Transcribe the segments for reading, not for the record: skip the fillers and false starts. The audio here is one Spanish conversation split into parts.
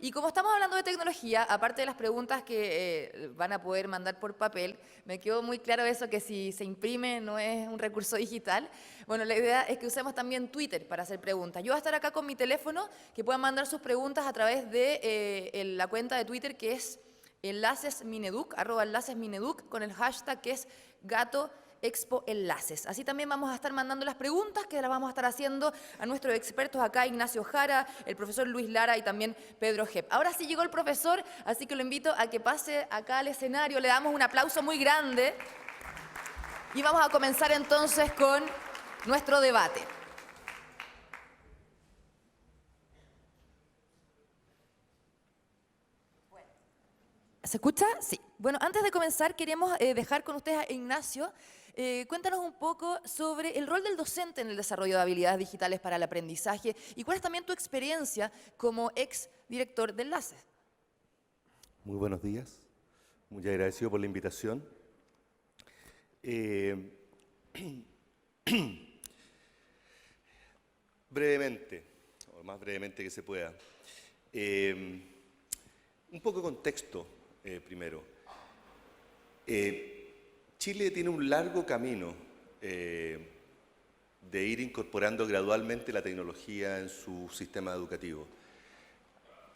Y como estamos hablando de tecnología, aparte de las preguntas que van a poder mandar por papel, me quedó muy claro eso que si se imprime no es un recurso digital. Bueno, la idea es que usemos también Twitter para hacer preguntas. Yo voy a estar acá con mi teléfono, que puedan mandar sus preguntas a través de la cuenta de Twitter que es enlacesmineduc, @enlacesmineduc, con el hashtag que es Gato Expo Enlaces. Así también vamos a estar mandando las preguntas que las vamos a estar haciendo a nuestros expertos acá, Ignacio Jara, el profesor Luis Lara y también Pedro Jep. Ahora sí llegó el profesor, así que lo invito a que pase acá al escenario. Le damos un aplauso muy grande y vamos a comenzar entonces con nuestro debate. ¿Se escucha? Sí. Bueno, antes de comenzar queremos dejar con ustedes a Ignacio. Cuéntanos un poco sobre el rol del docente en el desarrollo de habilidades digitales para el aprendizaje y cuál es también tu experiencia como ex director de Enlaces. Muy buenos días, muy agradecido por la invitación. Brevemente, o lo más brevemente que se pueda, un poco de contexto primero. Chile tiene un largo camino de ir incorporando gradualmente la tecnología en su sistema educativo.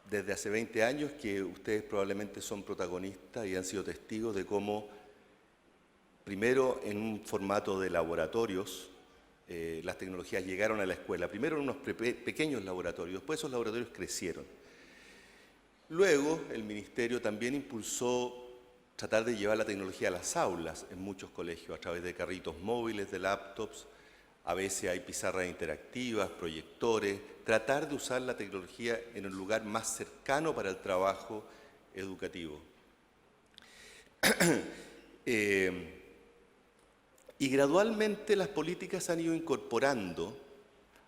Desde hace 20 años que ustedes probablemente son protagonistas y han sido testigos de cómo, primero en un formato de laboratorios, las tecnologías llegaron a la escuela. Primero en unos pequeños laboratorios, después esos laboratorios crecieron. Luego el Ministerio también impulsó tratar de llevar la tecnología a las aulas en muchos colegios a través de carritos móviles, de laptops. A veces hay pizarras interactivas, proyectores, tratar de usar la tecnología en un lugar más cercano para el trabajo educativo. Y gradualmente las políticas han ido incorporando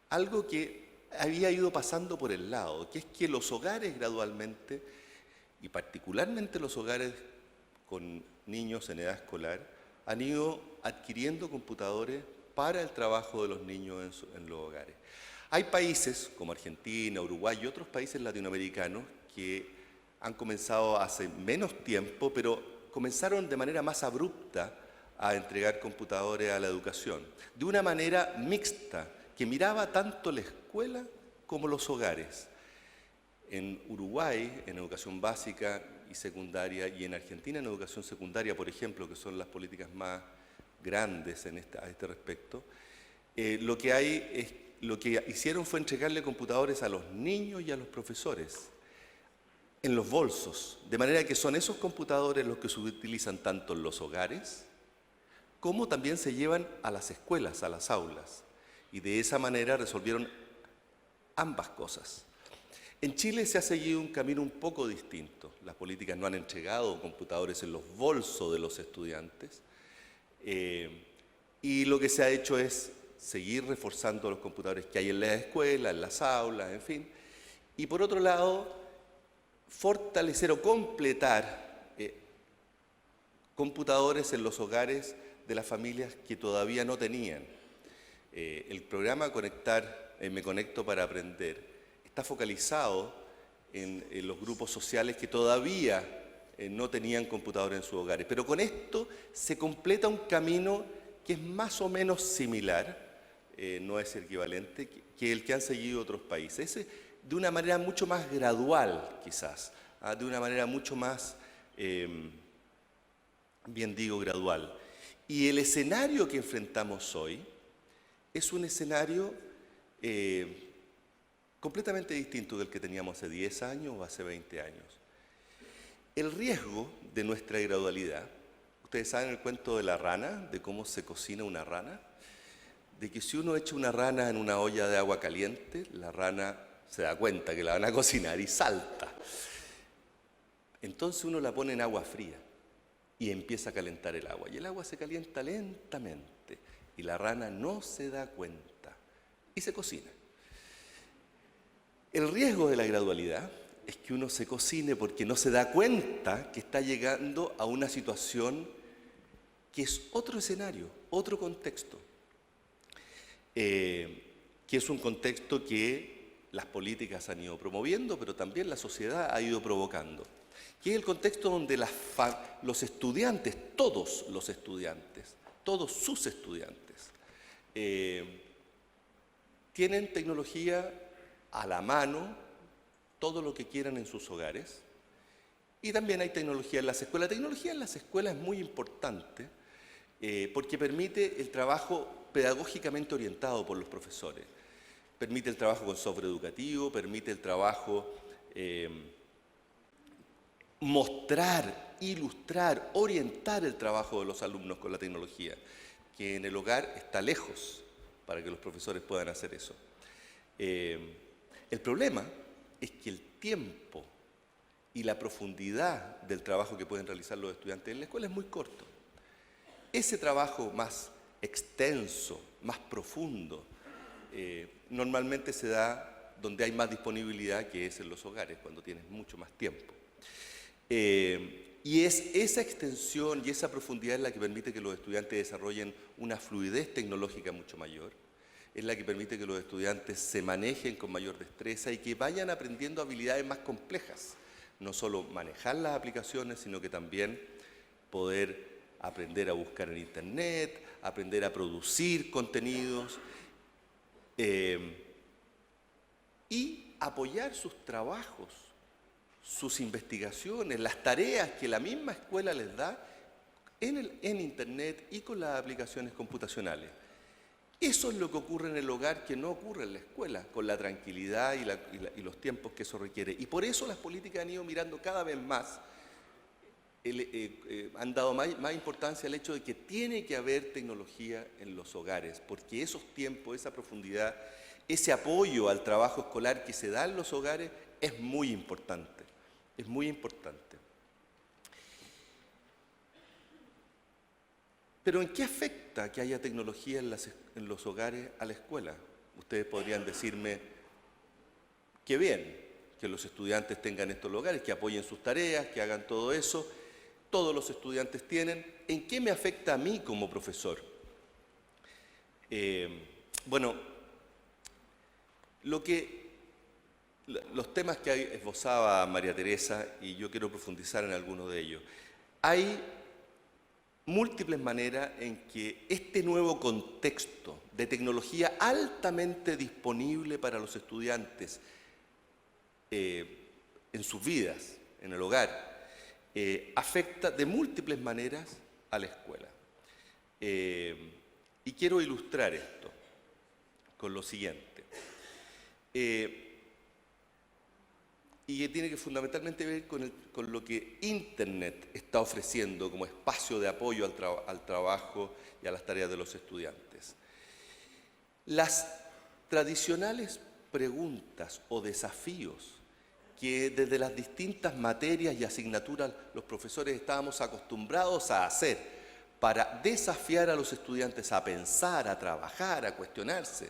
algo que había ido pasando por el lado, que es que los hogares gradualmente, y particularmente los hogares con niños en edad escolar, han ido adquiriendo computadores para el trabajo de los niños en los hogares. Hay países como Argentina, Uruguay y otros países latinoamericanos que han comenzado hace menos tiempo, pero comenzaron de manera más abrupta a entregar computadores a la educación, de una manera mixta, que miraba tanto la escuela como los hogares. En Uruguay, en educación básica y secundaria, y en Argentina en educación secundaria, por ejemplo, que son las políticas más grandes a este respecto, lo que hicieron fue entregarle computadores a los niños y a los profesores en los bolsos, de manera que son esos computadores los que se utilizan tanto en los hogares como también se llevan a las escuelas, a las aulas, y de esa manera resolvieron ambas cosas. En Chile se ha seguido un camino un poco distinto. Las políticas no han entregado computadores en los bolsos de los estudiantes, y lo que se ha hecho es seguir reforzando los computadores que hay en las escuelas, en las aulas, en fin. Y por otro lado, fortalecer o completar computadores en los hogares de las familias que todavía no tenían. El programa Me Conecto para Aprender está focalizado en los grupos sociales que todavía no tenían computadores en sus hogares. Pero con esto se completa un camino que es más o menos similar, no es equivalente, que el que han seguido otros países. De una manera mucho más gradual, quizás, de una manera mucho más, gradual. Y el escenario que enfrentamos hoy es un escenario completamente distinto del que teníamos hace 10 años o hace 20 años. El riesgo de nuestra gradualidad, ustedes saben el cuento de la rana, de cómo se cocina una rana, de que si uno echa una rana en una olla de agua caliente, la rana se da cuenta que la van a cocinar y salta. Entonces uno la pone en agua fría y empieza a calentar el agua. Y el agua se calienta lentamente y la rana no se da cuenta y se cocina. El riesgo de la gradualidad es que uno se cocine porque no se da cuenta que está llegando a una situación que es otro escenario, otro contexto, que es un contexto que las políticas han ido promoviendo, pero también la sociedad ha ido provocando, que es el contexto donde los estudiantes, todos sus estudiantes, tienen tecnología a la mano, todo lo que quieran en sus hogares, y también hay tecnología en las escuelas. La tecnología en las escuelas es muy importante porque permite el trabajo pedagógicamente orientado por los profesores, permite el trabajo con software educativo, permite el trabajo mostrar, ilustrar, orientar el trabajo de los alumnos con la tecnología, que en el hogar está lejos para que los profesores puedan hacer eso. El problema es que el tiempo y la profundidad del trabajo que pueden realizar los estudiantes en la escuela es muy corto. Ese trabajo más extenso, más profundo, normalmente se da donde hay más disponibilidad, que es en los hogares, cuando tienes mucho más tiempo. Y es esa extensión y esa profundidad es la que permite que los estudiantes desarrollen una fluidez tecnológica mucho mayor, es la que permite que los estudiantes se manejen con mayor destreza y que vayan aprendiendo habilidades más complejas, no solo manejar las aplicaciones, sino que también poder aprender a buscar en Internet, aprender a producir contenidos y apoyar sus trabajos, sus investigaciones, las tareas que la misma escuela les da en Internet y con las aplicaciones computacionales. Eso es lo que ocurre en el hogar que no ocurre en la escuela, con la tranquilidad y los tiempos que eso requiere. Y por eso las políticas han ido mirando cada vez más, han dado más importancia al hecho de que tiene que haber tecnología en los hogares, porque esos tiempos, esa profundidad, ese apoyo al trabajo escolar que se da en los hogares es muy importante, es muy importante. Pero ¿en qué afecta que haya tecnología en los hogares a la escuela? Ustedes podrían decirme, qué bien que los estudiantes tengan estos hogares, que apoyen sus tareas, que hagan todo eso. Todos los estudiantes tienen. ¿En qué me afecta a mí como profesor? Bueno, los temas que esbozaba María Teresa, y yo quiero profundizar en algunos de ellos. Hay múltiples maneras en que este nuevo contexto de tecnología altamente disponible para los estudiantes en sus vidas, en el hogar, afecta de múltiples maneras a la escuela. Y quiero ilustrar esto con lo siguiente. Y que tiene que fundamentalmente ver con lo que Internet está ofreciendo como espacio de apoyo al trabajo y a las tareas de los estudiantes. Las tradicionales preguntas o desafíos que desde las distintas materias y asignaturas los profesores estábamos acostumbrados a hacer para desafiar a los estudiantes a pensar, a trabajar, a cuestionarse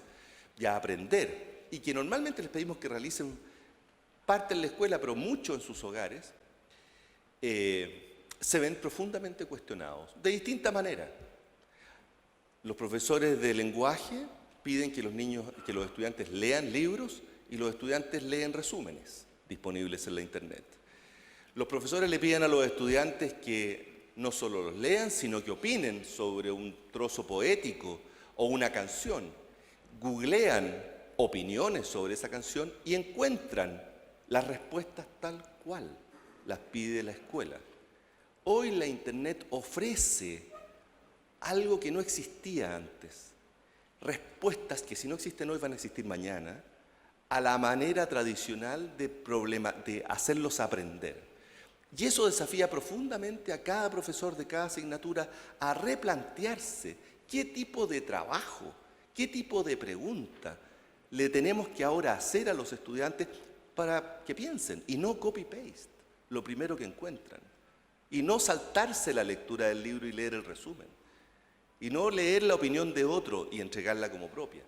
y a aprender, y que normalmente les pedimos que realicen parte en la escuela, pero mucho en sus hogares, se ven profundamente cuestionados, de distinta manera. Los profesores de lenguaje piden que los estudiantes lean libros y los estudiantes leen resúmenes disponibles en la Internet. Los profesores le piden a los estudiantes que no solo los lean, sino que opinen sobre un trozo poético o una canción. Googlean opiniones sobre esa canción y encuentran las respuestas tal cual las pide la escuela. Hoy la Internet ofrece algo que no existía antes. Respuestas que si no existen hoy van a existir mañana, a la manera tradicional de hacerlos aprender. Y eso desafía profundamente a cada profesor de cada asignatura a replantearse qué tipo de trabajo, qué tipo de pregunta le tenemos que ahora hacer a los estudiantes para que piensen y no copy-paste lo primero que encuentran, y no saltarse la lectura del libro y leer el resumen, y no leer la opinión de otro y entregarla como propia.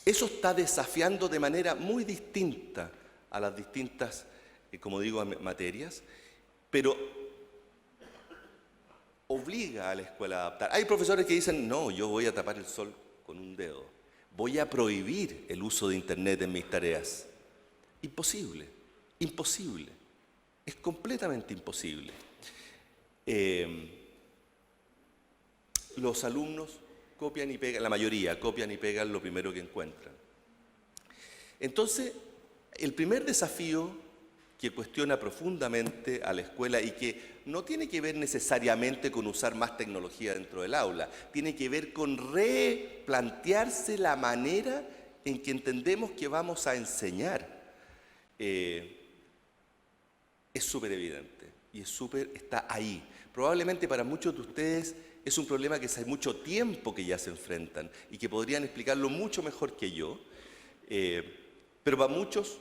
Eso está desafiando de manera muy distinta a las distintas, como digo, materias, pero obliga a la escuela a adaptar. Hay profesores que dicen, no, yo voy a tapar el sol con un dedo. voy a prohibir el uso de Internet en mis tareas. Imposible, imposible. Es completamente imposible. Los alumnos copian y pegan, la mayoría copian y pegan lo primero que encuentran. Entonces, el primer desafío que cuestiona profundamente a la escuela y que no tiene que ver necesariamente con usar más tecnología dentro del aula, tiene que ver con replantearse la manera en que entendemos que vamos a enseñar. Es súper evidente y está ahí. Probablemente para muchos de ustedes es un problema que hace mucho tiempo que ya se enfrentan y que podrían explicarlo mucho mejor que yo, pero para muchos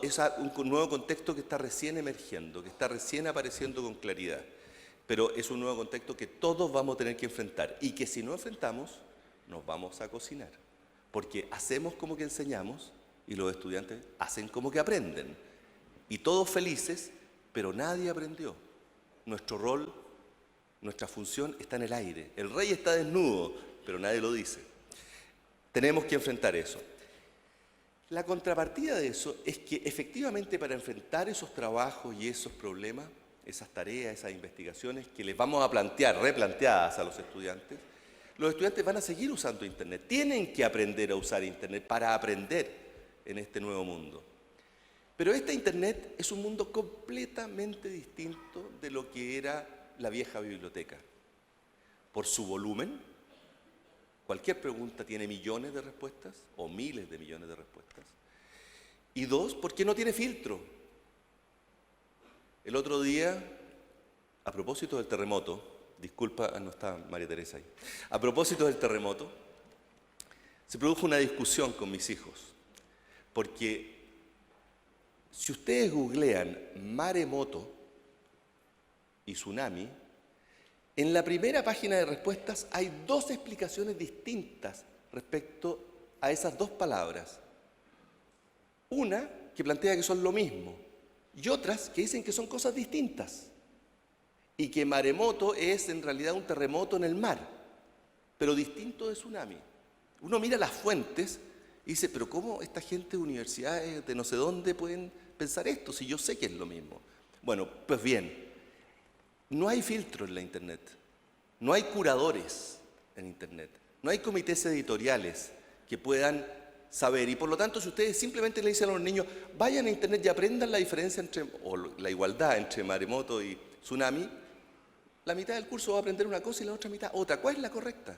es un nuevo contexto que está recién emergiendo, que está recién apareciendo con claridad, pero es un nuevo contexto que todos vamos a tener que enfrentar y que si no enfrentamos nos vamos a cocinar, porque hacemos como que enseñamos y los estudiantes hacen como que aprenden y todos felices, pero nadie aprendió. Nuestro rol, nuestra función está en el aire. El rey está desnudo, pero nadie lo dice. Tenemos que enfrentar eso. La contrapartida de eso es que efectivamente para enfrentar esos trabajos y esos problemas, esas tareas, esas investigaciones que les vamos a plantear, replanteadas a los estudiantes van a seguir usando Internet. Tienen que aprender a usar Internet para aprender en este nuevo mundo. Pero este Internet es un mundo completamente distinto de lo que era la vieja biblioteca. Por su volumen, cualquier pregunta tiene millones de respuestas o miles de millones de respuestas. Y dos, porque no tiene filtro. El otro día, a propósito del terremoto, disculpa, no está María Teresa ahí. A propósito del terremoto, se produjo una discusión con mis hijos, porque si ustedes googlean maremoto y tsunami, en la primera página de respuestas hay dos explicaciones distintas respecto a esas dos palabras. Una que plantea que son lo mismo y otras que dicen que son cosas distintas y que maremoto es en realidad un terremoto en el mar, pero distinto de tsunami. Uno mira las fuentes y dice, pero ¿cómo esta gente de universidades de no sé dónde pueden pensar esto si yo sé que es lo mismo? Bueno, pues bien, no hay filtro en la Internet, no hay curadores en Internet, no hay comités editoriales que puedan saber y por lo tanto si ustedes simplemente le dicen a los niños vayan a Internet y aprendan la diferencia o la igualdad entre maremoto y tsunami, la mitad del curso va a aprender una cosa y la otra mitad otra. ¿Cuál es la correcta?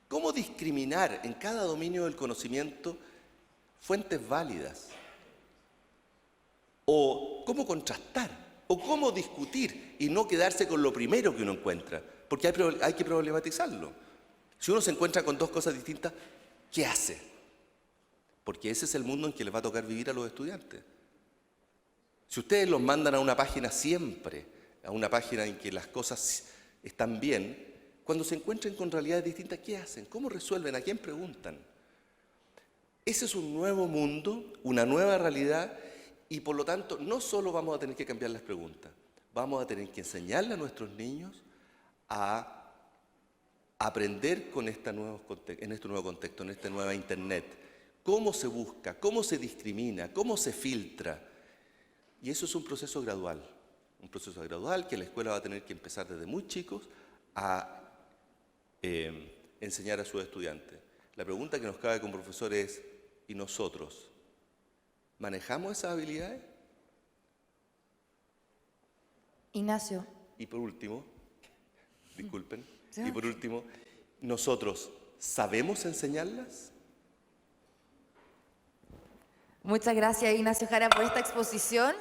¿Cómo discriminar en cada dominio del conocimiento fuentes válidas? ¿O cómo contrastar? ¿O cómo discutir y no quedarse con lo primero que uno encuentra? Porque hay que problematizarlo. Si uno se encuentra con dos cosas distintas, ¿qué hace? Porque ese es el mundo en que les va a tocar vivir a los estudiantes. Si ustedes los mandan a una página siempre, a una página en que las cosas están bien, cuando se encuentren con realidades distintas, ¿qué hacen? ¿Cómo resuelven? ¿A quién preguntan? Ese es un nuevo mundo, una nueva realidad, y por lo tanto no solo vamos a tener que cambiar las preguntas, vamos a tener que enseñarle a nuestros niños a aprender en este nuevo contexto, en esta nueva Internet. Cómo se busca, cómo se discrimina, cómo se filtra. Y eso es un proceso gradual que la escuela va a tener que empezar desde muy chicos a enseñar a sus estudiantes. La pregunta que nos cabe como profesor es, ¿y nosotros manejamos esas habilidades? Ignacio. Y por último, disculpen, y por último, ¿nosotros sabemos enseñarlas? Muchas gracias, Ignacio Jara, por esta exposición.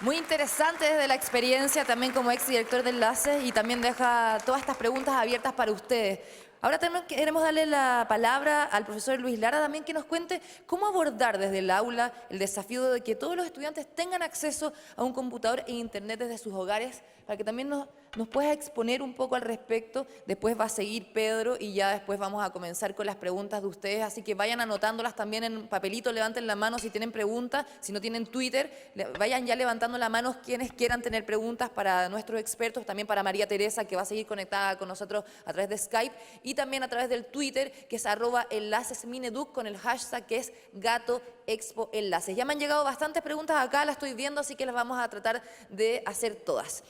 Muy interesante desde la experiencia, también como exdirector de Enlaces, y también deja todas estas preguntas abiertas para ustedes. Ahora también queremos darle la palabra al profesor Luis Lara también que nos cuente cómo abordar desde el aula el desafío de que todos los estudiantes tengan acceso a un computador e internet desde sus hogares, para que también nos ¿Nos puedes exponer un poco al respecto? Después va a seguir Pedro y ya después vamos a comenzar con las preguntas de ustedes, así que vayan anotándolas también en papelito, levanten la mano si tienen preguntas, si no tienen Twitter, vayan ya levantando la mano quienes quieran tener preguntas para nuestros expertos, también para María Teresa, que va a seguir conectada con nosotros a través de Skype, y también a través del Twitter, que es @enlacesmineduc, con el hashtag que es GatoExpoEnlaces. Ya me han llegado bastantes preguntas acá, las estoy viendo, así que las vamos a tratar de hacer todas.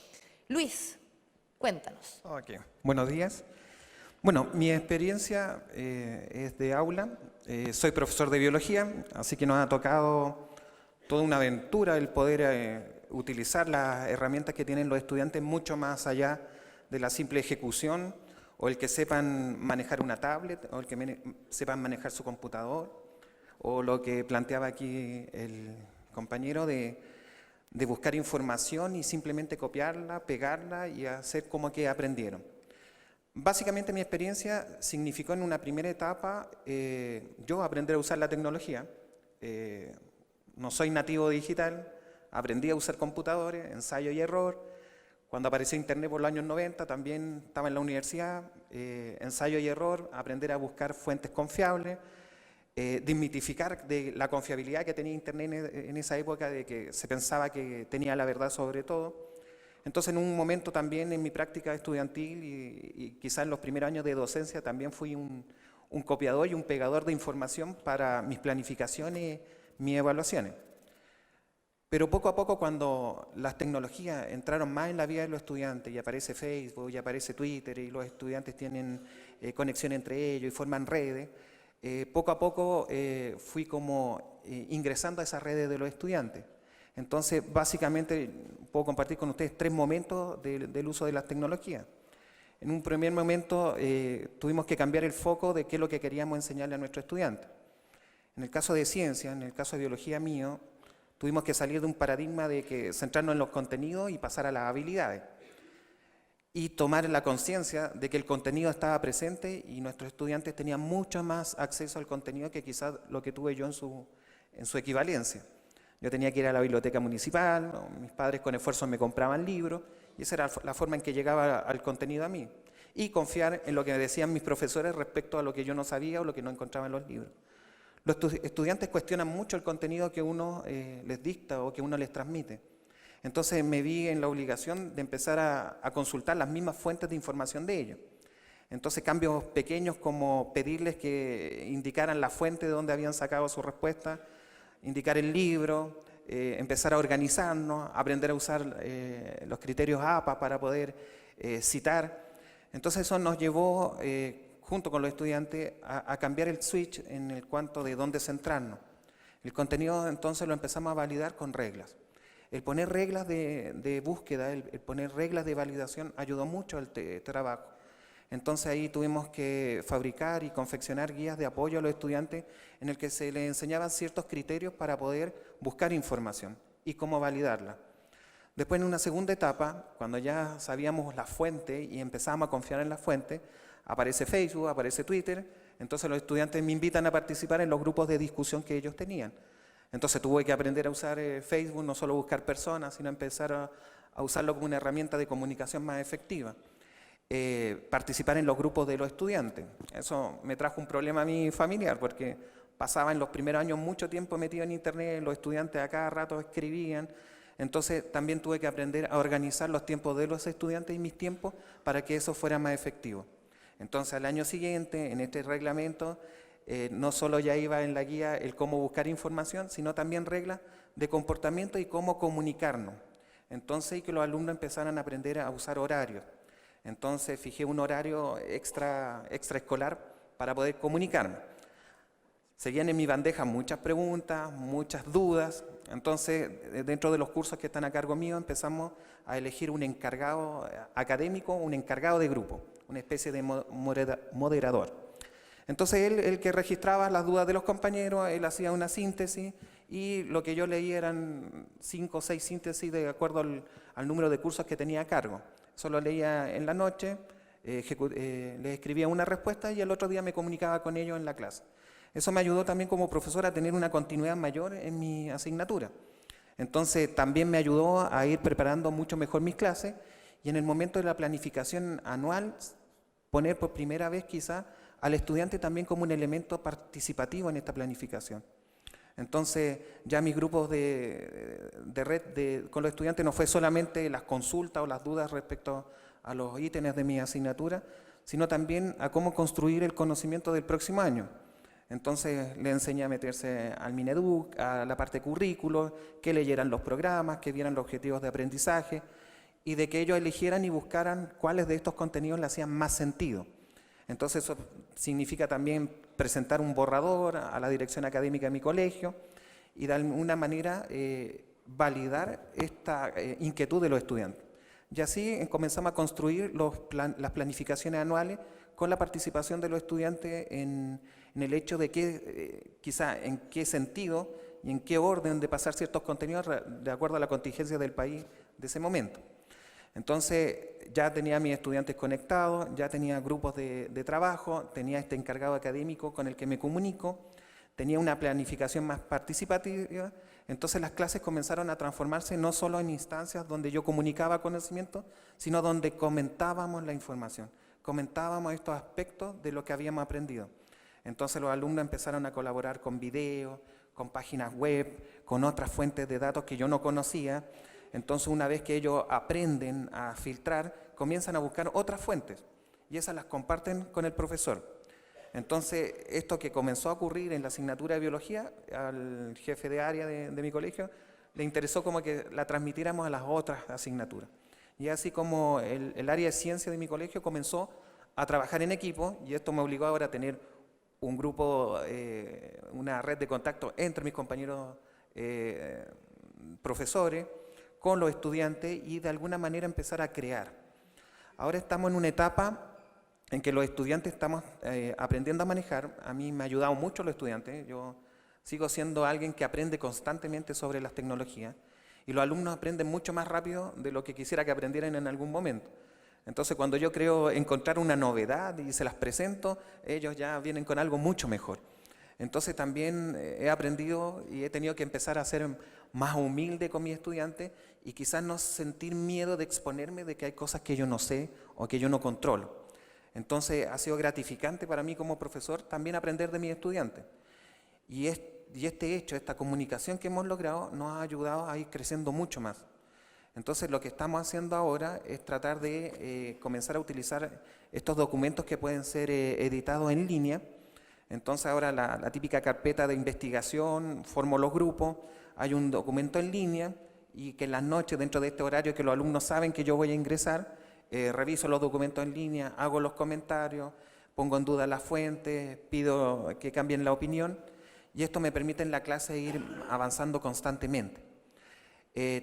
Luis, cuéntanos. Ok, buenos días. Bueno, mi experiencia es de aula. Soy profesor de biología, así que nos ha tocado toda una aventura el poder utilizar las herramientas que tienen los estudiantes mucho más allá de la simple ejecución, o el que sepan manejar una tablet, o el que sepan manejar su computador, o lo que planteaba aquí el compañero de buscar información y simplemente copiarla, pegarla y hacer como que aprendieron. Básicamente mi experiencia significó en una primera etapa yo aprender a usar la tecnología. No soy nativo digital, aprendí a usar computadores, ensayo y error. Cuando apareció Internet por los años 90 también estaba en la universidad, ensayo y error, aprender a buscar fuentes confiables, desmitificar de la confiabilidad que tenía Internet en esa época, de que se pensaba que tenía la verdad sobre todo. Entonces, en un momento también en mi práctica estudiantil y quizás en los primeros años de docencia también fui un copiador y un pegador de información para mis planificaciones, mis evaluaciones. Pero poco a poco, cuando las tecnologías entraron más en la vida de los estudiantes y aparece Facebook y aparece Twitter y los estudiantes tienen conexión entre ellos y forman redes, poco a poco fui como ingresando a esas redes de los estudiantes. Entonces, básicamente, puedo compartir con ustedes 3 momentos del uso de las tecnologías. En un primer momento, tuvimos que cambiar el foco de qué es lo que queríamos enseñarle a nuestros estudiantes. En el caso de ciencia, en el caso de biología mío, tuvimos que salir de un paradigma de que centrarnos en los contenidos y pasar a las habilidades. Y tomar la conciencia de que el contenido estaba presente y nuestros estudiantes tenían mucho más acceso al contenido que quizás lo que tuve yo en su equivalencia. Yo tenía que ir a la biblioteca municipal, mis padres con esfuerzo me compraban libros, y esa era la forma en que llegaba al contenido a mí. Y confiar en lo que me decían mis profesores respecto a lo que yo no sabía o lo que no encontraba en los libros. Los estudiantes cuestionan mucho el contenido que uno les dicta o que uno les transmite. Entonces me vi en la obligación de empezar a consultar las mismas fuentes de información de ellos. Entonces cambios pequeños como pedirles que indicaran la fuente de donde habían sacado su respuesta, indicar el libro, empezar a organizarnos, aprender a usar los criterios APA para poder citar. Entonces eso nos llevó, junto con los estudiantes, a cambiar el switch en el cuanto de dónde centrarnos. El contenido entonces lo empezamos a validar con reglas. El poner reglas de búsqueda, el poner reglas de validación ayudó mucho al trabajo. Entonces ahí tuvimos que fabricar y confeccionar guías de apoyo a los estudiantes en el que se les enseñaban ciertos criterios para poder buscar información y cómo validarla. Después, en una segunda etapa, cuando ya sabíamos la fuente y empezábamos a confiar en la fuente, aparece Facebook, aparece Twitter, entonces los estudiantes me invitan a participar en los grupos de discusión que ellos tenían. Entonces tuve que aprender a usar Facebook, no solo buscar personas, sino empezar a usarlo como una herramienta de comunicación más efectiva. Participar en los grupos de los estudiantes. Eso me trajo un problema a mi familiar, porque pasaba en los primeros años mucho tiempo metido en Internet, los estudiantes a cada rato escribían. Entonces también tuve que aprender a organizar los tiempos de los estudiantes y mis tiempos para que eso fuera más efectivo. Entonces al año siguiente, en este reglamento, no solo ya iba en la guía el cómo buscar información, sino también reglas de comportamiento y cómo comunicarnos. Entonces, y que los alumnos empezaran a aprender a usar horarios. Entonces fijé un horario extraescolar para poder comunicarme. Seguían en mi bandeja muchas preguntas, muchas dudas. Entonces, dentro de los cursos que están a cargo mío, empezamos a elegir un encargado académico, un encargado de grupo, una especie de moderador. Entonces él, el que registraba las dudas de los compañeros, él hacía una síntesis y lo que yo leía eran 5 o 6 síntesis de acuerdo al número de cursos que tenía a cargo. Eso lo leía en la noche, le escribía una respuesta y el otro día me comunicaba con ellos en la clase. Eso me ayudó también como profesor a tener una continuidad mayor en mi asignatura. Entonces también me ayudó a ir preparando mucho mejor mis clases y en el momento de la planificación anual poner por primera vez quizá al estudiante también como un elemento participativo en esta planificación. Entonces ya mis grupos de red con los estudiantes no fue solamente las consultas o las dudas respecto a los ítems de mi asignatura, sino también a cómo construir el conocimiento del próximo año. Entonces le enseñé a meterse al Mineduc, a la parte de currículo, que leyeran los programas, que vieran los objetivos de aprendizaje y de que ellos eligieran y buscaran cuáles de estos contenidos le hacían más sentido. Entonces eso significa también presentar un borrador a la dirección académica de mi colegio y de alguna manera validar esta inquietud de los estudiantes. Y así comenzamos a construir las planificaciones anuales con la participación de los estudiantes en el hecho de que quizá en qué sentido y en qué orden de pasar ciertos contenidos de acuerdo a la contingencia del país de ese momento. Entonces ya tenía a mis estudiantes conectados, ya tenía grupos de trabajo, tenía este encargado académico con el que me comunico, tenía una planificación más participativa, entonces las clases comenzaron a transformarse no solo en instancias donde yo comunicaba conocimiento, sino donde comentábamos la información, comentábamos estos aspectos de lo que habíamos aprendido. Entonces los alumnos empezaron a colaborar con videos, con páginas web, con otras fuentes de datos que yo no conocía. Entonces una vez que ellos aprenden a filtrar, comienzan a buscar otras fuentes y esas las comparten con el profesor. Entonces esto que comenzó a ocurrir en la asignatura de biología, al jefe de área de mi colegio, le interesó como que la transmitiéramos a las otras asignaturas. Y así como el área de ciencia de mi colegio comenzó a trabajar en equipo, y esto me obligó ahora a tener un grupo, una red de contacto entre mis compañeros profesores, con los estudiantes y de alguna manera empezar a crear. Ahora estamos en una etapa en que los estudiantes estamos aprendiendo a manejar. A mí me ha ayudado mucho los estudiantes. Yo sigo siendo alguien que aprende constantemente sobre las tecnologías y los alumnos aprenden mucho más rápido de lo que quisiera que aprendieran en algún momento. Entonces cuando yo creo encontrar una novedad y se las presento, ellos ya vienen con algo mucho mejor. Entonces también he aprendido y he tenido que empezar a ser más humilde con mis estudiantes y quizás no sentir miedo de exponerme de que hay cosas que yo no sé o que yo no controlo. Entonces ha sido gratificante para mí como profesor también aprender de mis estudiantes. Y este hecho, esta comunicación que hemos logrado nos ha ayudado a ir creciendo mucho más. Entonces lo que estamos haciendo ahora es tratar de comenzar a utilizar estos documentos que pueden ser editados en línea. Entonces ahora la típica carpeta de investigación, formo los grupos, hay un documento en línea y que en las noches, dentro de este horario que los alumnos saben que yo voy a ingresar, reviso los documentos en línea, hago los comentarios, pongo en duda las fuentes, pido que cambien la opinión y esto me permite en la clase ir avanzando constantemente.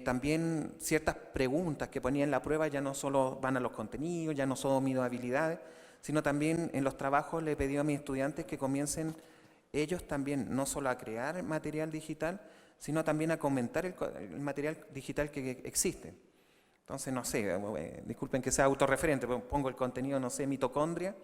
También ciertas preguntas que ponía en la prueba ya no solo van a los contenidos, ya no solo mido habilidades, sino también en los trabajos le he pedido a mis estudiantes que comiencen ellos también no solo a crear material digital, sino también a comentar el material digital que existe. Entonces, no sé, disculpen que sea autorreferente, pero pongo el contenido, no sé, mitocondria.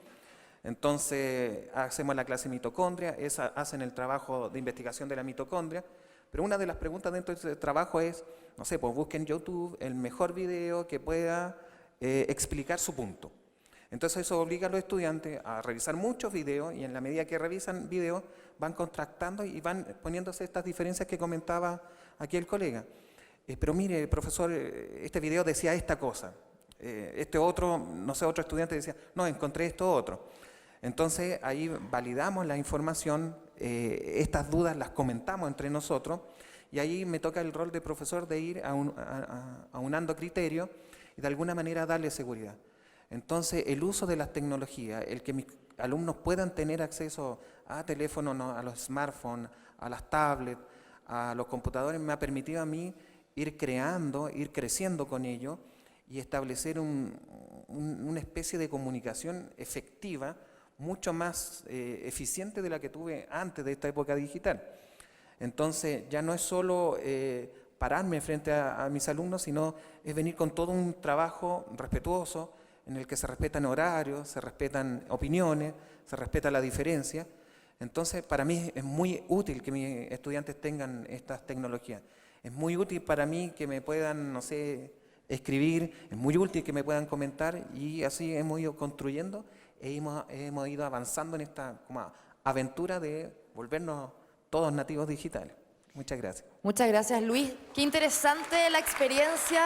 Entonces, hacemos la clase mitocondria, hacen el trabajo de investigación de la mitocondria, pero una de las preguntas dentro de ese trabajo es, no sé, pues busquen en YouTube el mejor video que pueda explicar su punto. Entonces eso obliga a los estudiantes a revisar muchos videos y en la medida que revisan videos van contrastando y van poniéndose estas diferencias que comentaba aquí el colega. Pero mire, profesor, este video decía esta cosa, este otro, no sé, otro estudiante decía, no, encontré esto otro. Entonces ahí validamos la información, estas dudas las comentamos entre nosotros y ahí me toca el rol de profesor de ir aunando criterios y de alguna manera darle seguridad. Entonces, el uso de las tecnologías, el que mis alumnos puedan tener acceso a teléfonos, a los smartphones, a las tablets, a los computadores, me ha permitido a mí ir creando, ir creciendo con ellos y establecer una especie de comunicación efectiva, mucho más eficiente de la que tuve antes de esta época digital. Entonces, ya no es solo pararme frente a mis alumnos, sino es venir con todo un trabajo respetuoso, en el que se respetan horarios, se respetan opiniones, se respeta la diferencia. Entonces, para mí es muy útil que mis estudiantes tengan estas tecnologías. Es muy útil para mí que me puedan, no sé, escribir, es muy útil que me puedan comentar y así hemos ido construyendo e hemos ido avanzando en esta como aventura de volvernos todos nativos digitales. Muchas gracias. Muchas gracias, Luis. Qué interesante la experiencia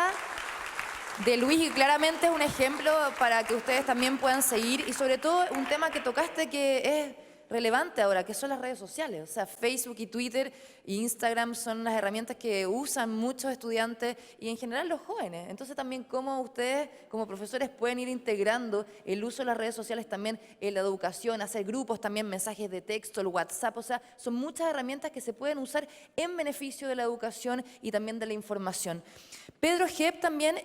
de Luis y claramente es un ejemplo para que ustedes también puedan seguir y sobre todo un tema que tocaste que es relevante ahora, que son las redes sociales. O sea, Facebook y Twitter e Instagram son las herramientas que usan muchos estudiantes y en general los jóvenes. Entonces también cómo ustedes como profesores pueden ir integrando el uso de las redes sociales también en la educación, hacer grupos, también mensajes de texto, el WhatsApp. O sea, son muchas herramientas que se pueden usar en beneficio de la educación y también de la información. Pedro Jeb, también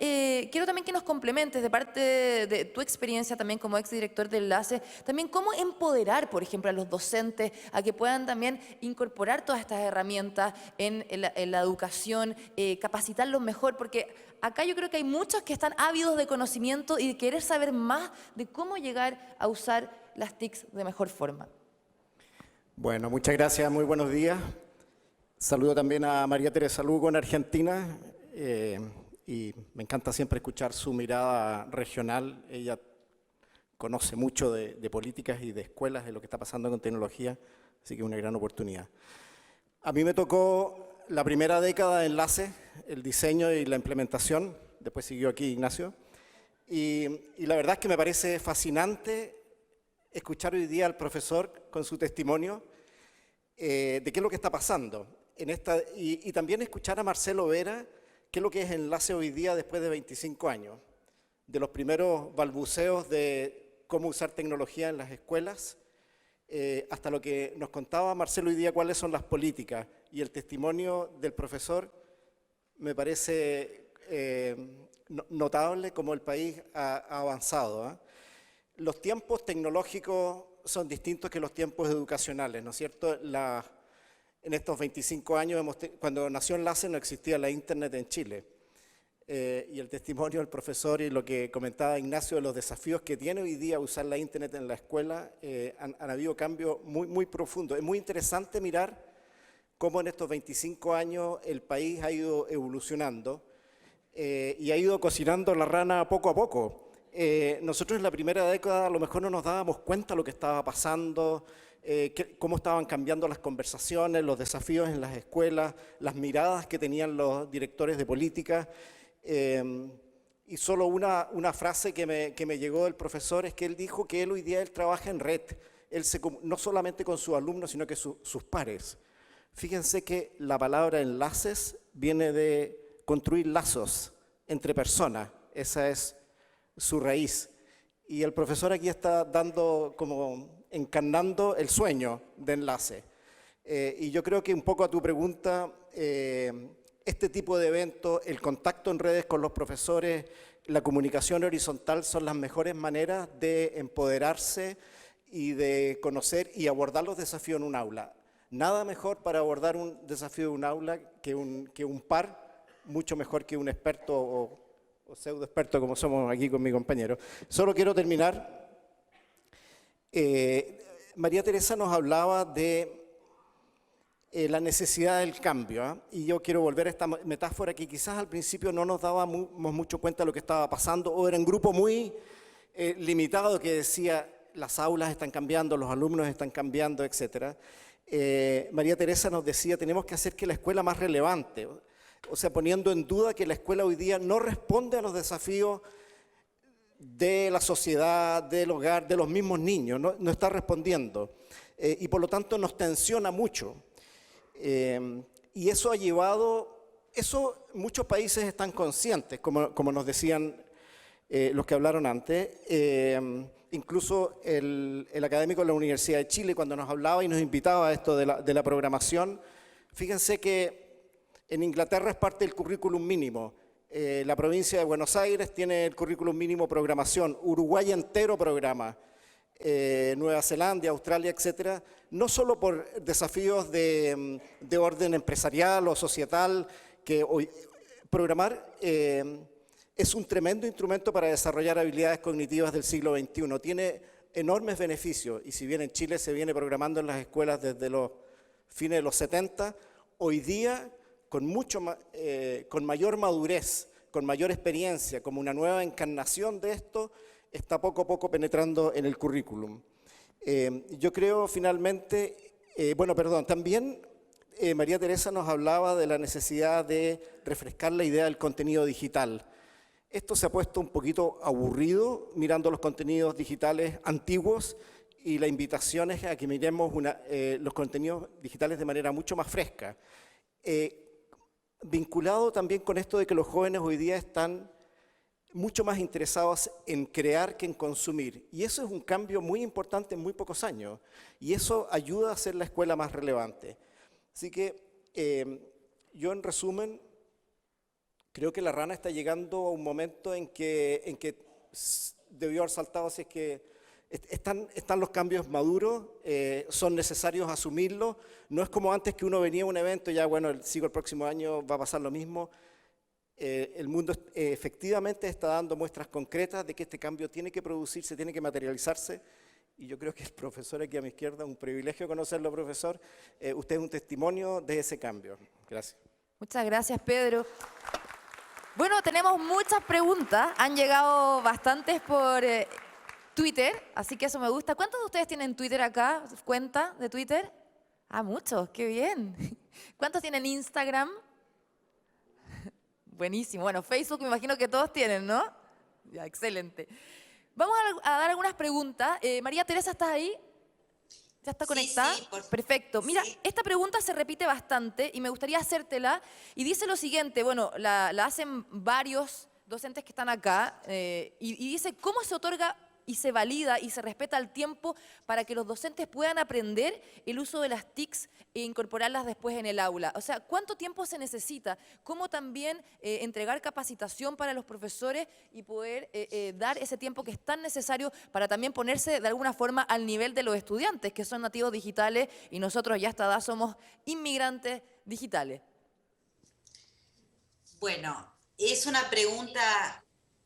quiero también que nos complementes de parte de tu experiencia también como exdirector de Enlace, también cómo empoderar, por ejemplo, a los docentes a que puedan también incorporar todas estas herramientas en la educación, capacitarlos mejor, porque acá yo creo que hay muchos que están ávidos de conocimiento y de querer saber más de cómo llegar a usar las TICs de mejor forma. Bueno, muchas gracias, muy buenos días. Saludo también a María Teresa Lugo en Argentina y me encanta siempre escuchar su mirada regional. Ella conoce mucho de políticas y de escuelas, de lo que está pasando con tecnología, así que es una gran oportunidad. A mí me tocó la primera década de Enlace, el diseño y la implementación, después siguió aquí Ignacio, y la verdad es que me parece fascinante escuchar hoy día al profesor con su testimonio de qué es lo que está pasando, y también escuchar a Marcelo Vera, qué es lo que es Enlace hoy día después de 25 años, de los primeros balbuceos de cómo usar tecnología en las escuelas, hasta lo que nos contaba Marcelo hoy día, cuáles son las políticas, y el testimonio del profesor me parece notable cómo el país ha avanzado, ¿eh? Los tiempos tecnológicos son distintos que los tiempos educacionales, ¿no es cierto? En estos 25 años, cuando nació Enlace no existía la Internet en Chile. Y el testimonio del profesor y lo que comentaba Ignacio de los desafíos que tiene hoy día usar la Internet en la escuela, han habido cambios muy, muy profundos. Es muy interesante mirar cómo en estos 25 años el país ha ido evolucionando y ha ido cocinando la rana poco a poco. Nosotros en la primera década a lo mejor no nos dábamos cuenta de lo que estaba pasando, cómo estaban cambiando las conversaciones, los desafíos en las escuelas, las miradas que tenían los directores de política. Y solo una frase que me llegó del profesor es que él dijo que él hoy día trabaja en red, no solamente con sus alumnos, sino que sus pares. Fíjense que la palabra enlaces viene de construir lazos entre personas, esa es su raíz. Y el profesor aquí está encarnando el sueño de Enlace. Y yo creo que un poco a tu pregunta, este tipo de eventos, el contacto en redes con los profesores, la comunicación horizontal son las mejores maneras de empoderarse y de conocer y abordar los desafíos en un aula. Nada mejor para abordar un desafío en un aula que un par, mucho mejor que un experto o pseudo experto como somos aquí con mi compañero. Solo quiero terminar. María Teresa nos hablaba de la necesidad del cambio, ¿eh? Y yo quiero volver a esta metáfora que quizás al principio no nos dábamos mucho cuenta de lo que estaba pasando, o era un grupo muy limitado que decía las aulas están cambiando, los alumnos están cambiando, etc. María Teresa nos decía tenemos que hacer que la escuela más relevante, o sea, poniendo en duda que la escuela hoy día no responde a los desafíos de la sociedad, del hogar, de los mismos niños, no está respondiendo. Y por lo tanto nos tensiona mucho. Y eso ha llevado, muchos países están conscientes, como nos decían los que hablaron antes. Incluso el académico de la Universidad de Chile, cuando nos hablaba y nos invitaba a esto de la programación, fíjense que en Inglaterra es parte del currículum mínimo. La provincia de Buenos Aires tiene el currículum mínimo programación. Uruguay entero programa. Nueva Zelanda, Australia, etcétera. No solo por desafíos de orden empresarial o societal, que hoy programar es un tremendo instrumento para desarrollar habilidades cognitivas del siglo XXI. Tiene enormes beneficios y si bien en Chile se viene programando en las escuelas desde los fines de los 70, hoy día con mayor madurez, con mayor experiencia, como una nueva encarnación de esto, está poco a poco penetrando en el currículum. Yo creo finalmente, también María Teresa nos hablaba de la necesidad de refrescar la idea del contenido digital. Esto se ha puesto un poquito aburrido mirando los contenidos digitales antiguos, y la invitación es a que miremos los contenidos digitales de manera mucho más fresca. Vinculado también con esto de que los jóvenes hoy día están mucho más interesados en crear que en consumir. Y eso es un cambio muy importante en muy pocos años. Y eso ayuda a hacer la escuela más relevante. Así que yo, en resumen, creo que la rana está llegando a un momento en que debió haber saltado, así es que están los cambios maduros, son necesarios asumirlos. No es como antes, que uno venía a un evento y ya, bueno, sigo el próximo año, va a pasar lo mismo. El mundo efectivamente está dando muestras concretas de que este cambio tiene que producirse, tiene que materializarse, y yo creo que el profesor aquí a mi izquierda, un privilegio conocerlo, profesor. Usted es un testimonio de ese cambio. Gracias. Muchas gracias, Pedro. Bueno, tenemos muchas preguntas, han llegado bastantes por Twitter, así que eso me gusta. ¿Cuántos de ustedes tienen Twitter acá? ¿Cuenta de Twitter? Ah, muchos, qué bien. ¿Cuántos tienen Instagram? Buenísimo. Bueno, Facebook me imagino que todos tienen, ¿no? Ya, excelente. Vamos a dar algunas preguntas. María Teresa, ¿estás ahí? ¿Ya está conectada? Sí, Perfecto. Mira, sí. esta pregunta se repite bastante y me gustaría hacértela. Y dice lo siguiente, bueno, la hacen varios docentes que están acá, y dice, ¿cómo se otorga y se valida y se respeta el tiempo para que los docentes puedan aprender el uso de las TICs e incorporarlas después en el aula? O sea, ¿cuánto tiempo se necesita? ¿Cómo también entregar capacitación para los profesores y poder dar ese tiempo que es tan necesario para también ponerse de alguna forma al nivel de los estudiantes, que son nativos digitales, y nosotros ya a esta edad somos inmigrantes digitales? Bueno, es una pregunta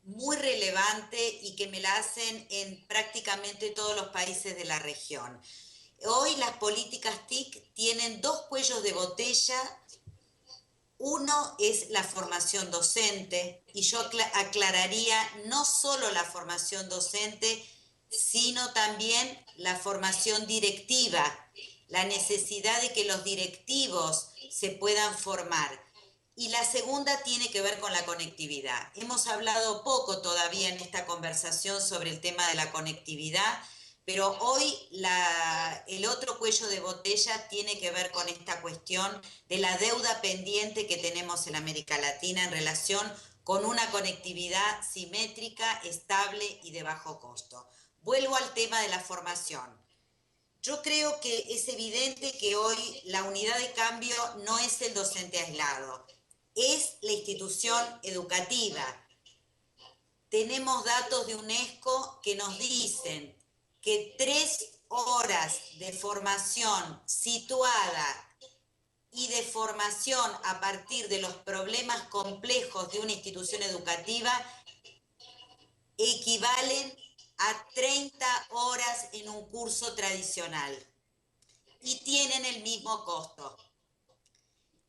muy relevante y que me la hacen en prácticamente todos los países de la región. Hoy las políticas TIC tienen dos cuellos de botella. Uno es la formación docente, y yo aclararía no solo la formación docente, sino también la formación directiva, la necesidad de que los directivos se puedan formar. Y la segunda tiene que ver con la conectividad. Hemos hablado poco todavía en esta conversación sobre el tema de la conectividad, pero hoy el otro cuello de botella tiene que ver con esta cuestión de la deuda pendiente que tenemos en América Latina en relación con una conectividad simétrica, estable y de bajo costo. Vuelvo al tema de la formación. Yo creo que es evidente que hoy la unidad de cambio no es el docente aislado, es la institución educativa. Tenemos datos de UNESCO que nos dicen que 3 horas de formación situada y de formación a partir de los problemas complejos de una institución educativa equivalen a 30 horas en un curso tradicional y tienen el mismo costo.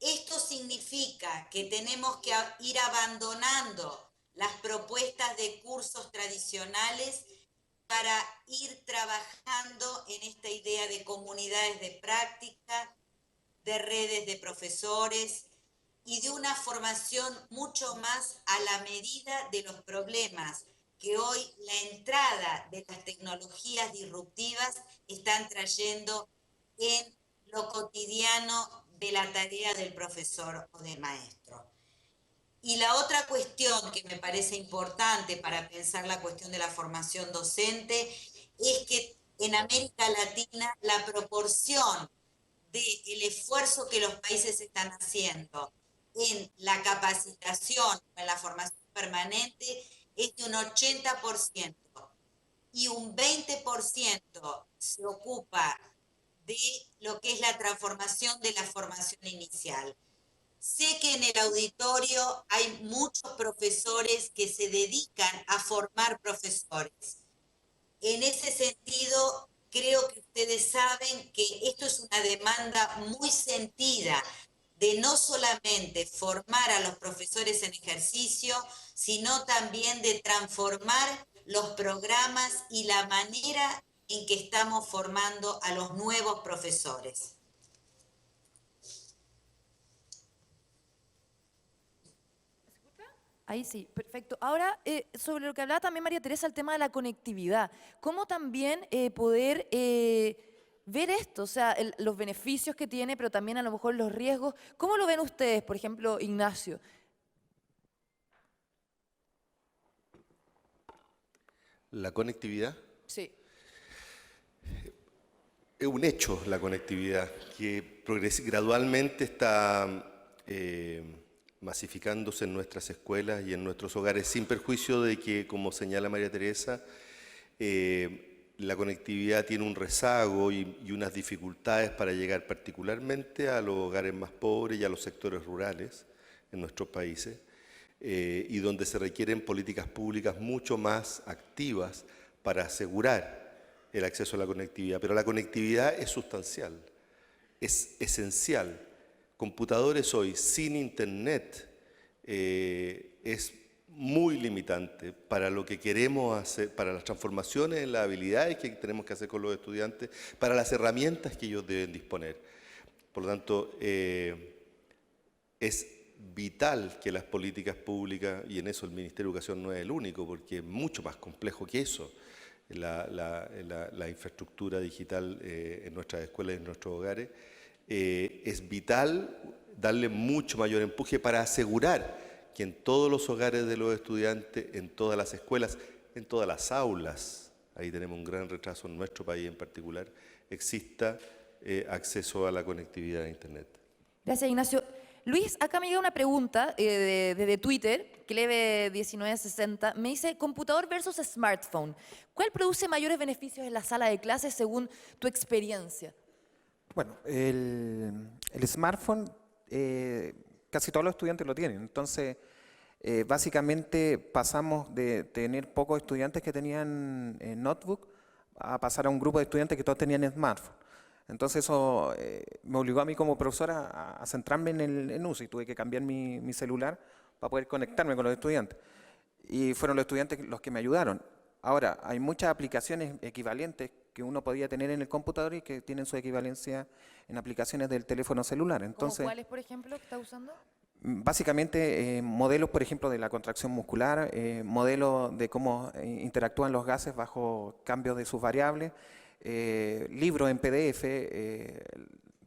Esto significa que tenemos que ir abandonando las propuestas de cursos tradicionales para ir trabajando en esta idea de comunidades de práctica, de redes de profesores y de una formación mucho más a la medida de los problemas que hoy la entrada de las tecnologías disruptivas están trayendo en lo cotidiano de la tarea del profesor o del maestro. Y la otra cuestión que me parece importante para pensar la cuestión de la formación docente es que en América Latina la proporción del esfuerzo que los países están haciendo en la capacitación, en la formación permanente, es de un 80%, y un 20% se ocupa de lo que es la transformación de la formación inicial. Sé que en el auditorio hay muchos profesores que se dedican a formar profesores. En ese sentido, creo que ustedes saben que esto es una demanda muy sentida de no solamente formar a los profesores en ejercicio, sino también de transformar los programas y la manera en que estamos formando a los nuevos profesores. Ahí sí, perfecto. Ahora, sobre lo que hablaba también María Teresa, el tema de la conectividad. ¿Cómo también poder ver esto? O sea, los beneficios que tiene, pero también a lo mejor los riesgos. ¿Cómo lo ven ustedes, por ejemplo, Ignacio? La conectividad. Sí. Es un hecho la conectividad, que gradualmente está masificándose en nuestras escuelas y en nuestros hogares, sin perjuicio de que, como señala María Teresa, la conectividad tiene un rezago y unas dificultades para llegar particularmente a los hogares más pobres y a los sectores rurales en nuestros países, y donde se requieren políticas públicas mucho más activas para asegurar el acceso a la conectividad. Pero la conectividad es sustancial, es esencial. Computadores hoy sin internet es muy limitante para lo que queremos hacer, para las transformaciones en las habilidades que tenemos que hacer con los estudiantes, para las herramientas que ellos deben disponer. Por lo tanto, es vital que las políticas públicas, y en eso el Ministerio de Educación no es el único, porque es mucho más complejo que eso, la infraestructura digital en nuestras escuelas y en nuestros hogares, es vital darle mucho mayor empuje para asegurar que en todos los hogares de los estudiantes, en todas las escuelas, en todas las aulas, ahí tenemos un gran retraso en nuestro país en particular, exista acceso a la conectividad a Internet. Gracias, Ignacio. Luis, acá me llega una pregunta desde Twitter, Cleve1960, me dice, computador versus smartphone, ¿cuál produce mayores beneficios en la sala de clases según tu experiencia? Bueno, el smartphone casi todos los estudiantes lo tienen, entonces básicamente pasamos de tener pocos estudiantes que tenían notebook a pasar a un grupo de estudiantes que todos tenían smartphone. Entonces eso me obligó a mí como profesora a centrarme en el uso y tuve que cambiar mi celular para poder conectarme con los estudiantes. Y fueron los estudiantes los que me ayudaron. Ahora, hay muchas aplicaciones equivalentes que uno podía tener en el computador y que tienen su equivalencia en aplicaciones del teléfono celular. Entonces, ¿Cómo cuáles, por ejemplo, que está usando? Básicamente modelos, por ejemplo, de la contracción muscular, modelos de cómo interactúan los gases bajo cambios de sus variables, libros en PDF,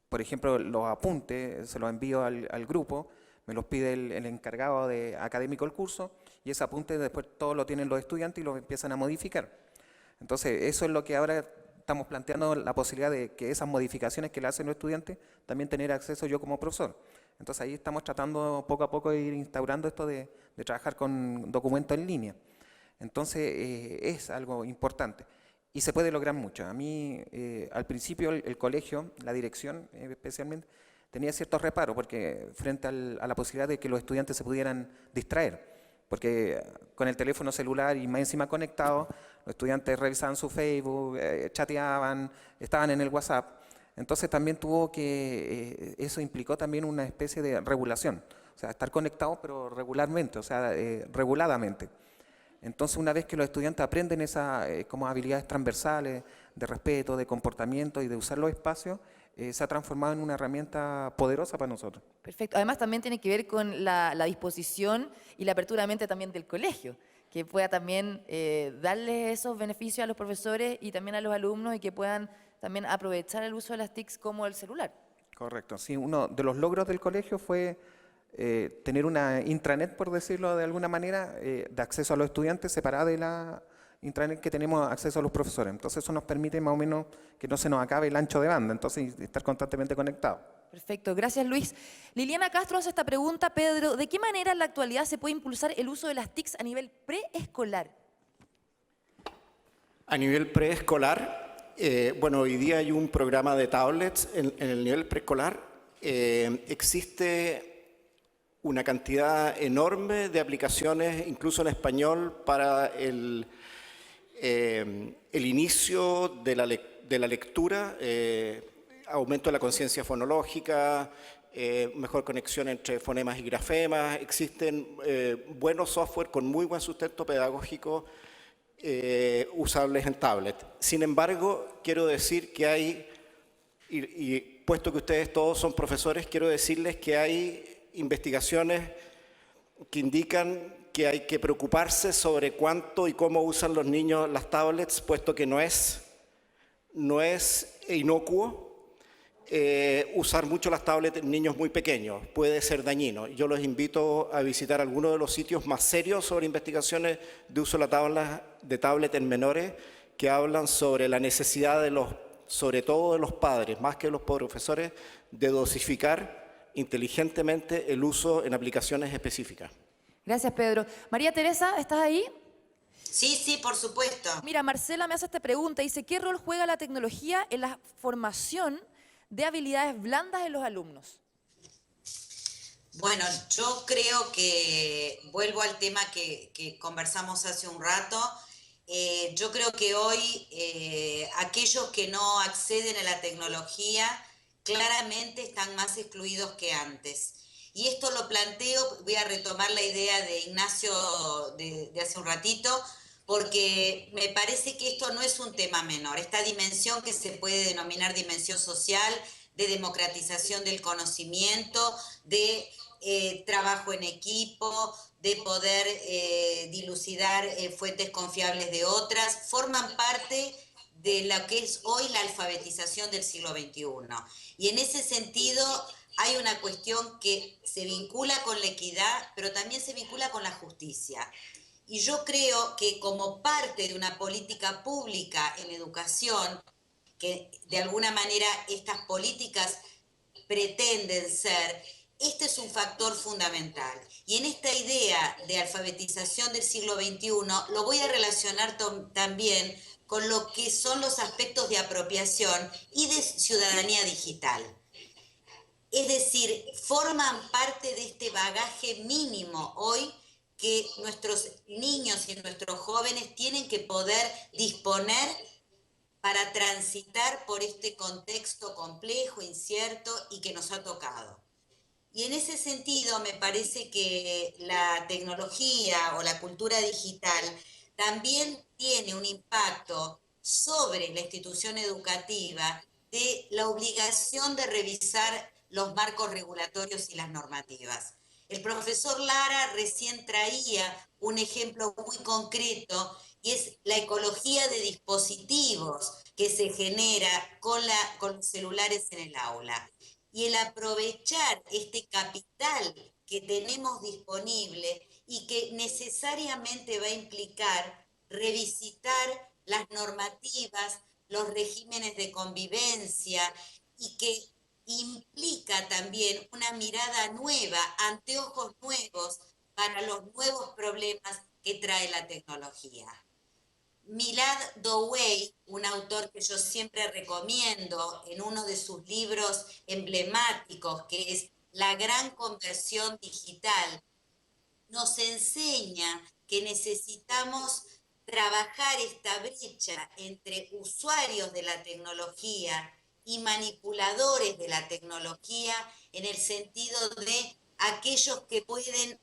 por ejemplo, los apuntes, se los envío al grupo, me los pide el encargado académico del curso y ese apunte después todo lo tienen los estudiantes y lo empiezan a modificar. Entonces, eso es lo que ahora estamos planteando, la posibilidad de que esas modificaciones que le hacen los estudiantes, también tener acceso yo como profesor. Entonces, ahí estamos tratando poco a poco de ir instaurando esto de trabajar con documentos en línea. Entonces, es algo importante. Y se puede lograr mucho. A mí, al principio, el colegio, la dirección especialmente, tenía ciertos reparos porque frente a la posibilidad de que los estudiantes se pudieran distraer. Porque con el teléfono celular y más encima conectado, los estudiantes revisaban su Facebook, chateaban, estaban en el WhatsApp. Entonces también eso implicó también una especie de regulación. O sea, estar conectados pero regularmente, o sea, reguladamente. Entonces, una vez que los estudiantes aprenden esas como habilidades transversales de respeto, de comportamiento y de usar los espacios, se ha transformado en una herramienta poderosa para nosotros. Perfecto. Además, también tiene que ver con la disposición y la apertura de mente también del colegio, que pueda también darles esos beneficios a los profesores y también a los alumnos y que puedan también aprovechar el uso de las TICs como el celular. Correcto. Sí, uno de los logros del colegio fue tener una intranet, por decirlo de alguna manera, de acceso a los estudiantes separada de la intranet que tenemos acceso a los profesores. Entonces eso nos permite más o menos que no se nos acabe el ancho de banda, entonces estar constantemente conectados. Perfecto, gracias Luis. Liliana Castro hace esta pregunta, Pedro, ¿de qué manera en la actualidad se puede impulsar el uso de las TICs a nivel preescolar? A nivel preescolar, bueno, hoy día hay un programa de tablets en el nivel preescolar. Existe una cantidad enorme de aplicaciones, incluso en español, para el inicio de la lectura, aumento de la conciencia fonológica, mejor conexión entre fonemas y grafemas, existen buenos software con muy buen sustento pedagógico usables en tablet. Sin embargo, quiero decir que hay, y puesto que ustedes todos son profesores, quiero decirles que hay investigaciones que indican que hay que preocuparse sobre cuánto y cómo usan los niños las tablets, puesto que no es inocuo usar mucho las tablets en niños muy pequeños, puede ser dañino. Yo los invito a visitar algunos de los sitios más serios sobre investigaciones de uso de tablet en menores, que hablan sobre la necesidad sobre todo de los padres, más que de los profesores, de dosificar inteligentemente el uso en aplicaciones específicas. Gracias, Pedro. María Teresa, ¿estás ahí? Sí, sí, por supuesto. Mira, Marcela me hace esta pregunta. Dice, ¿qué rol juega la tecnología en la formación de habilidades blandas en los alumnos? Bueno, yo creo que, vuelvo al tema que conversamos hace un rato, yo creo que hoy aquellos que no acceden a la tecnología claramente están más excluidos que antes. Y esto lo planteo, voy a retomar la idea de Ignacio de hace un ratito, porque me parece que esto no es un tema menor. Esta dimensión que se puede denominar dimensión social, de democratización del conocimiento, de trabajo en equipo, de poder dilucidar fuentes confiables de otras, forman parte de lo que es hoy la alfabetización del siglo XXI. Y en ese sentido hay una cuestión que se vincula con la equidad, pero también se vincula con la justicia. Y yo creo que como parte de una política pública en educación, que de alguna manera estas políticas pretenden ser, este es un factor fundamental. Y en esta idea de alfabetización del siglo XXI lo voy a relacionar también con lo que son los aspectos de apropiación y de ciudadanía digital. Es decir, forman parte de este bagaje mínimo hoy que nuestros niños y nuestros jóvenes tienen que poder disponer para transitar por este contexto complejo, incierto y que nos ha tocado. Y en ese sentido me parece que la tecnología o la cultura digital también tiene un impacto sobre la institución educativa de la obligación de revisar los marcos regulatorios y las normativas. El profesor Lara recién traía un ejemplo muy concreto y es la ecología de dispositivos que se genera con los celulares en el aula. Y el aprovechar este capital que tenemos disponible y que necesariamente va a implicar revisitar las normativas, los regímenes de convivencia y que implica también una mirada nueva, anteojos nuevos para los nuevos problemas que trae la tecnología. Milad Dowey, un autor que yo siempre recomiendo en uno de sus libros emblemáticos, que es La Gran Conversión Digital, nos enseña que necesitamos trabajar esta brecha entre usuarios de la tecnología y manipuladores de la tecnología, en el sentido de aquellos que pueden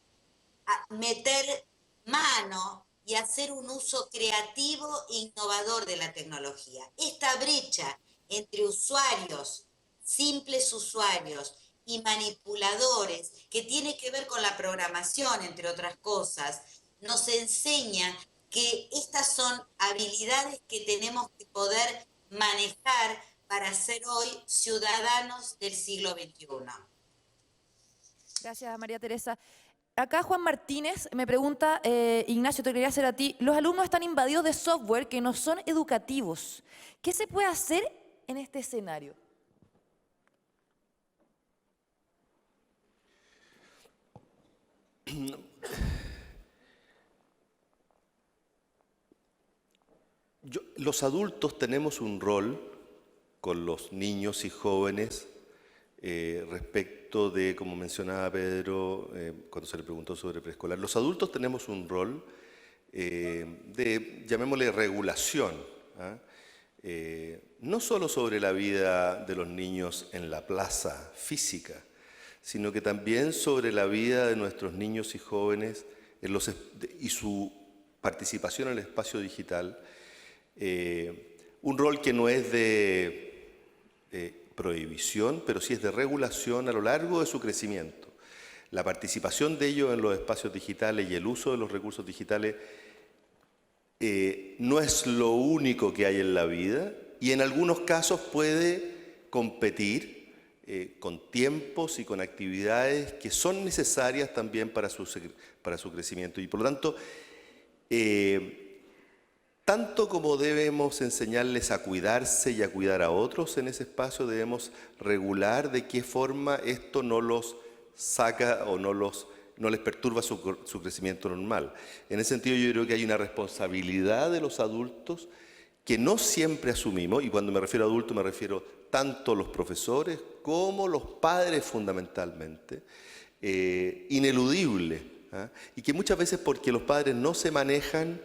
meter mano y hacer un uso creativo e innovador de la tecnología. Esta brecha entre usuarios, simples usuarios y manipuladores, que tiene que ver con la programación, entre otras cosas, nos enseña que estas son habilidades que tenemos que poder manejar para ser hoy ciudadanos del siglo XXI. Gracias, María Teresa. Acá Juan Martínez me pregunta, Ignacio, te quería hacer a ti, los alumnos están invadidos de software que no son educativos. ¿Qué se puede hacer en este escenario? Los adultos tenemos un rol con los niños y jóvenes respecto de, como mencionaba Pedro cuando se le preguntó sobre preescolar, los adultos tenemos un rol de, llamémosle, regulación, no solo sobre la vida de los niños en la plaza física, sino que también sobre la vida de nuestros niños y jóvenes y su participación en el espacio digital. Un rol que no es de prohibición, pero sí es de regulación a lo largo de su crecimiento. La participación de ellos en los espacios digitales y el uso de los recursos digitales no es lo único que hay en la vida y en algunos casos puede competir con tiempos y con actividades que son necesarias también para su crecimiento. Y por lo tanto, tanto como debemos enseñarles a cuidarse y a cuidar a otros en ese espacio, debemos regular de qué forma esto no los saca o no les perturba su crecimiento normal. En ese sentido yo creo que hay una responsabilidad de los adultos que no siempre asumimos, y cuando me refiero a adultos me refiero tanto a los profesores como los padres fundamentalmente, ineludible, ¿ah? Y que muchas veces porque los padres no se manejan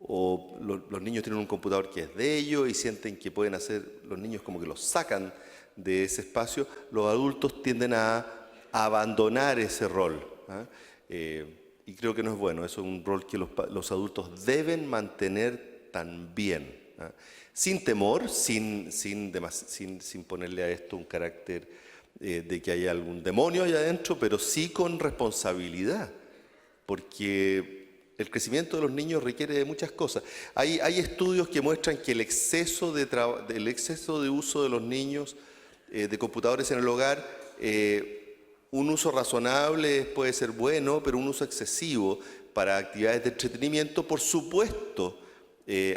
o los niños tienen un computador que es de ellos y sienten que pueden hacer, los niños como que los sacan de ese espacio, los adultos tienden a abandonar ese rol, ¿ah? Y creo que no es bueno, eso es un rol que los adultos deben mantener también, ¿ah? Sin temor, sin ponerle a esto un carácter de que haya algún demonio allá adentro, pero sí con responsabilidad, porque el crecimiento de los niños requiere de muchas cosas. Hay estudios que muestran que el exceso de uso de los niños de computadores en el hogar, un uso razonable puede ser bueno, pero un uso excesivo para actividades de entretenimiento, por supuesto,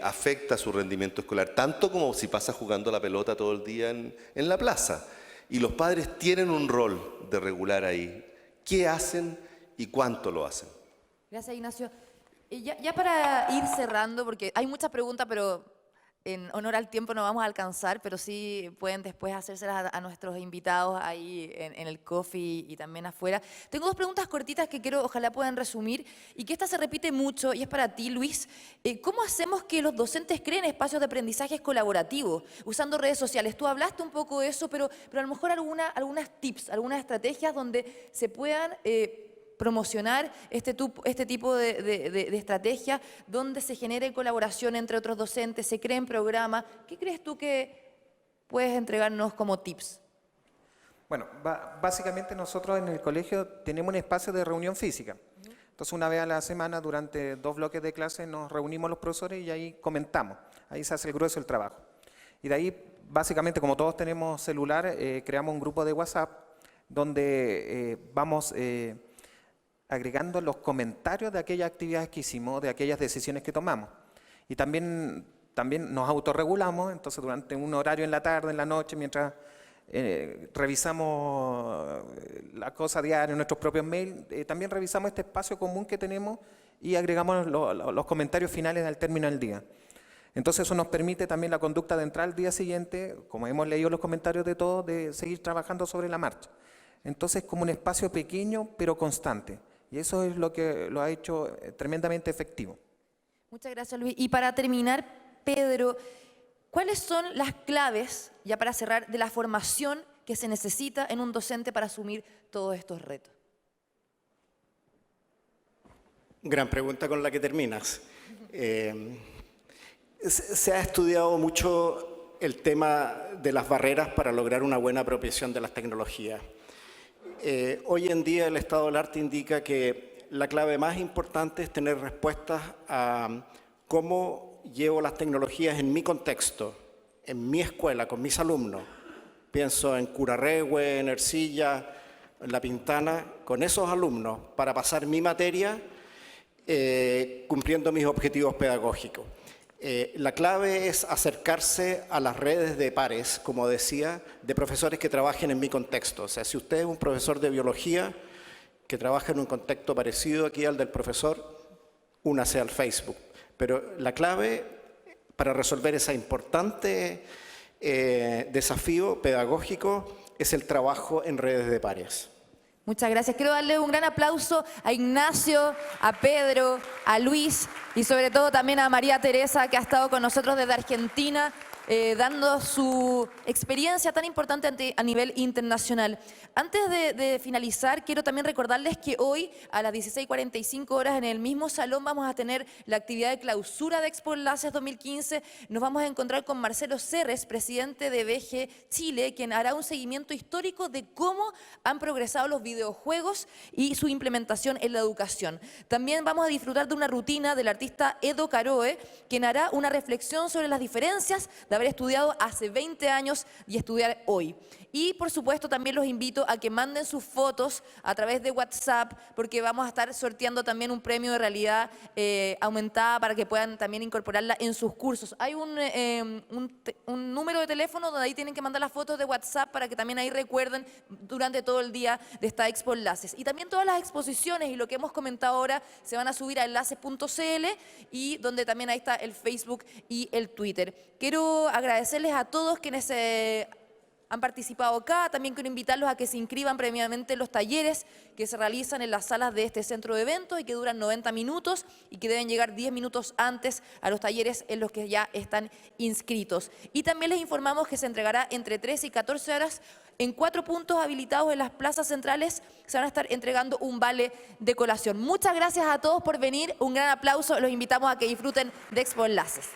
afecta su rendimiento escolar, tanto como si pasa jugando a la pelota todo el día en la plaza. Y los padres tienen un rol de regular ahí qué hacen y cuánto lo hacen. Gracias, Ignacio. Ya para ir cerrando, porque hay muchas preguntas, pero en honor al tiempo no vamos a alcanzar, pero sí pueden después hacérselas a nuestros invitados ahí en el coffee y también afuera. Tengo dos preguntas cortitas que ojalá puedan resumir y que esta se repite mucho y es para ti, Luis. ¿Cómo hacemos que los docentes creen espacios de aprendizaje colaborativos usando redes sociales? Tú hablaste un poco de eso, pero a lo mejor algunas tips, algunas estrategias donde se puedan promocionar este tipo de estrategia donde se genere colaboración entre otros docentes, se creen programas. ¿Qué crees tú que puedes entregarnos como tips? Bueno, básicamente nosotros en el colegio tenemos un espacio de reunión física. Entonces una vez a la semana durante 2 bloques de clase nos reunimos los profesores y ahí comentamos. Ahí se hace el grueso del trabajo. Y de ahí básicamente como todos tenemos celular, creamos un grupo de WhatsApp donde vamos agregando los comentarios de aquellas actividades que hicimos, de aquellas decisiones que tomamos. Y también nos autorregulamos, entonces durante un horario en la tarde, en la noche, mientras revisamos la cosa diaria en nuestros propios mails, también revisamos este espacio común que tenemos y agregamos los comentarios finales al término del día. Entonces eso nos permite también la conducta de entrar al día siguiente, como hemos leído los comentarios de todos, de seguir trabajando sobre la marcha. Entonces como un espacio pequeño pero constante. Y eso es lo que lo ha hecho tremendamente efectivo. Muchas gracias, Luis. Y para terminar, Pedro, ¿cuáles son las claves, ya para cerrar, de la formación que se necesita en un docente para asumir todos estos retos? Gran pregunta con la que terminas. Se ha estudiado mucho el tema de las barreras para lograr una buena apropiación de las tecnologías. Hoy en día el estado del arte indica que la clave más importante es tener respuestas a cómo llevo las tecnologías en mi contexto, en mi escuela, con mis alumnos. Pienso en Curarrehue, en Ercilla, en La Pintana, con esos alumnos para pasar mi materia cumpliendo mis objetivos pedagógicos. La clave es acercarse a las redes de pares, como decía, de profesores que trabajen en mi contexto. O sea, si usted es un profesor de biología que trabaja en un contexto parecido aquí al del profesor, únase al Facebook. Pero la clave para resolver ese importante desafío pedagógico es el trabajo en redes de pares. Muchas gracias. Quiero darle un gran aplauso a Ignacio, a Pedro, a Luis y sobre todo también a María Teresa, que ha estado con nosotros desde Argentina. dando su experiencia tan importante a nivel internacional. Antes de finalizar, quiero también recordarles que hoy a las 16:45 horas en el mismo salón vamos a tener la actividad de clausura de Expo Enlaces 2015. Nos vamos a encontrar con Marcelo Serres, presidente de BG Chile, quien hará un seguimiento histórico de cómo han progresado los videojuegos y su implementación en la educación. También vamos a disfrutar de una rutina del artista Edo Caroe, quien hará una reflexión sobre las diferencias de haber estudiado hace 20 años y estudiar hoy. Y por supuesto también los invito a que manden sus fotos a través de WhatsApp, porque vamos a estar sorteando también un premio de realidad aumentada para que puedan también incorporarla en sus cursos. Hay un número de teléfono donde ahí tienen que mandar las fotos de WhatsApp para que también ahí recuerden durante todo el día de esta Expo Enlaces. Y también todas las exposiciones y lo que hemos comentado ahora se van a subir a enlaces.cl y donde también ahí está el Facebook y el Twitter. Quiero agradecerles a todos quienes han participado acá. También quiero invitarlos a que se inscriban previamente en los talleres que se realizan en las salas de este centro de eventos y que duran 90 minutos y que deben llegar 10 minutos antes a los talleres en los que ya están inscritos. Y también les informamos que se entregará entre 13 y 14 horas en 4 puntos habilitados en las plazas centrales. Se van a estar entregando un vale de colación. Muchas gracias a todos por venir. Un gran aplauso. Los invitamos a que disfruten de Expo Enlaces.